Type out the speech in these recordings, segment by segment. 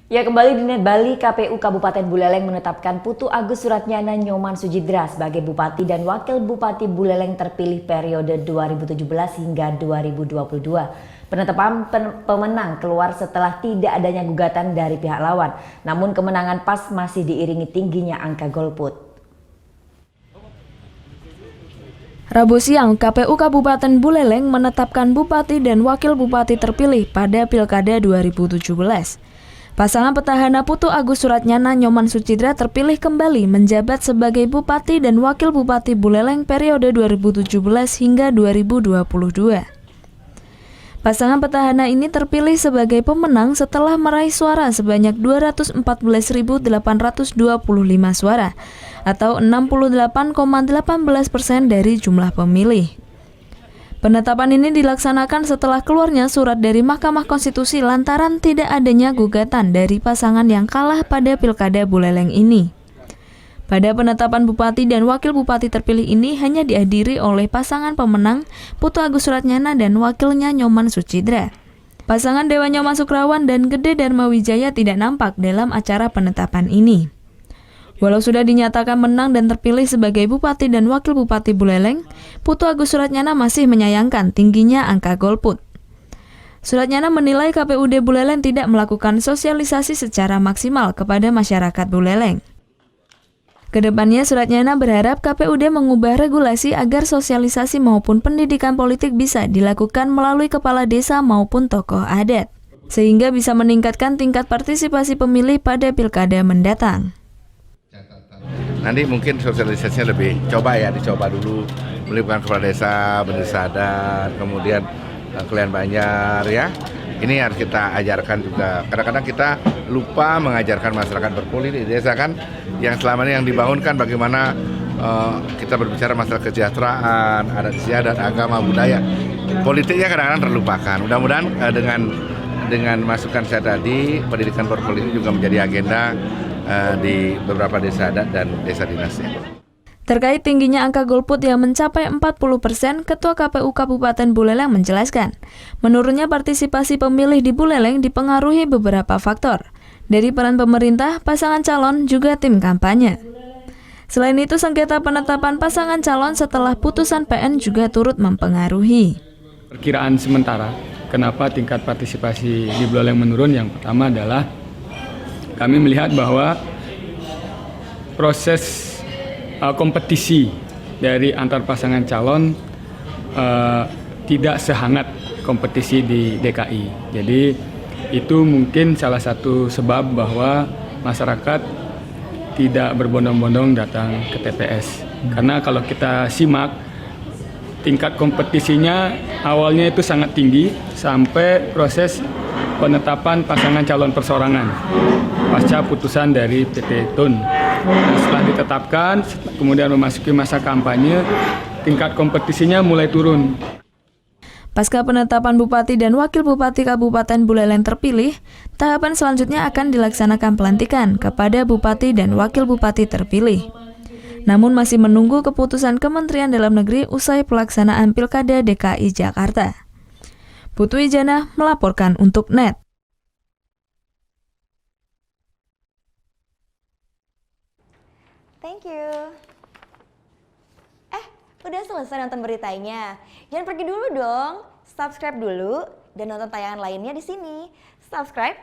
Ya, kembali di Net Bali, KPU Kabupaten Buleleng menetapkan Putu Agus Suratnyana Nyoman Sujidra sebagai Bupati dan Wakil Bupati Buleleng terpilih periode 2017 hingga 2022. Penetapan pemenang keluar setelah tidak adanya gugatan dari pihak lawan, namun kemenangan PAS masih diiringi tingginya angka golput. Rabu siang, KPU Kabupaten Buleleng menetapkan Bupati dan Wakil Bupati terpilih pada Pilkada 2017. Pasangan petahana Putu Agus Suratnyana Nyoman Sujidra terpilih kembali menjabat sebagai Bupati dan Wakil Bupati Buleleng periode 2017 hingga 2022. Pasangan petahana ini terpilih sebagai pemenang setelah meraih suara sebanyak 214.825 suara atau 68,18% dari jumlah pemilih. Penetapan ini dilaksanakan setelah keluarnya surat dari Mahkamah Konstitusi lantaran tidak adanya gugatan dari pasangan yang kalah pada Pilkada Buleleng ini. Pada penetapan Bupati dan Wakil Bupati terpilih ini hanya dihadiri oleh pasangan pemenang Putu Agus Suratnyana dan wakilnya Nyoman Sujidra. Pasangan Dewa Nyoman Sukrawan dan Gede Dharma Wijaya tidak nampak dalam acara penetapan ini. Walau sudah dinyatakan menang dan terpilih sebagai Bupati dan Wakil Bupati Buleleng, Putu Agus Suratnyana masih menyayangkan tingginya angka golput. Suratnyana menilai KPUD Buleleng tidak melakukan sosialisasi secara maksimal kepada masyarakat Buleleng. Kedepannya, Suratnyana berharap KPUD mengubah regulasi agar sosialisasi maupun pendidikan politik bisa dilakukan melalui kepala desa maupun tokoh adat, sehingga bisa meningkatkan tingkat partisipasi pemilih pada pilkada mendatang. Nanti mungkin sosialisasinya lebih dicoba dulu melibatkan kepala desa, bendesa adat, kemudian klien Banjar ya. Ini harus kita ajarkan juga. Kadang-kadang kita lupa mengajarkan masyarakat berpolitik di desa kan, yang selama ini yang dibangun kan bagaimana kita berbicara masalah kesejahteraan, adat istiadat, agama, budaya. Politiknya kadang-kadang terlupakan. Mudah-mudahan dengan masukan saya tadi, pendidikan berpolitik juga menjadi agenda di beberapa desa adat dan desa dinasnya. Terkait tingginya angka golput yang mencapai 40%, Ketua KPU Kabupaten Buleleng menjelaskan, menurutnya partisipasi pemilih di Buleleng dipengaruhi beberapa faktor, dari peran pemerintah, pasangan calon, juga tim kampanye. Selain itu, sengketa penetapan pasangan calon setelah putusan PN juga turut mempengaruhi. Perkiraan sementara, kenapa tingkat partisipasi di Buleleng menurun? Yang pertama adalah kami melihat bahwa proses kompetisi dari antar pasangan calon tidak sehangat kompetisi di DKI. Jadi itu mungkin salah satu sebab bahwa masyarakat tidak berbondong-bondong datang ke TPS. Karena kalau kita simak, tingkat kompetisinya awalnya itu sangat tinggi sampai proses penetapan pasangan calon perseorangan pasca putusan dari PT Tun. Nah, setelah ditetapkan, kemudian memasuki masa kampanye, tingkat kompetisinya mulai turun. Pasca penetapan Bupati dan Wakil Bupati Kabupaten Buleleng terpilih, tahapan selanjutnya akan dilaksanakan pelantikan kepada Bupati dan Wakil Bupati terpilih. Namun masih menunggu keputusan Kementerian Dalam Negeri usai pelaksanaan Pilkada DKI Jakarta. Putu Ijana melaporkan untuk NET. Thank you. Udah selesai nonton beritanya? Jangan pergi dulu dong. Subscribe dulu dan nonton tayangan lainnya di sini. Subscribe,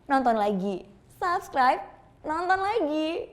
nonton lagi. Subscribe, nonton lagi.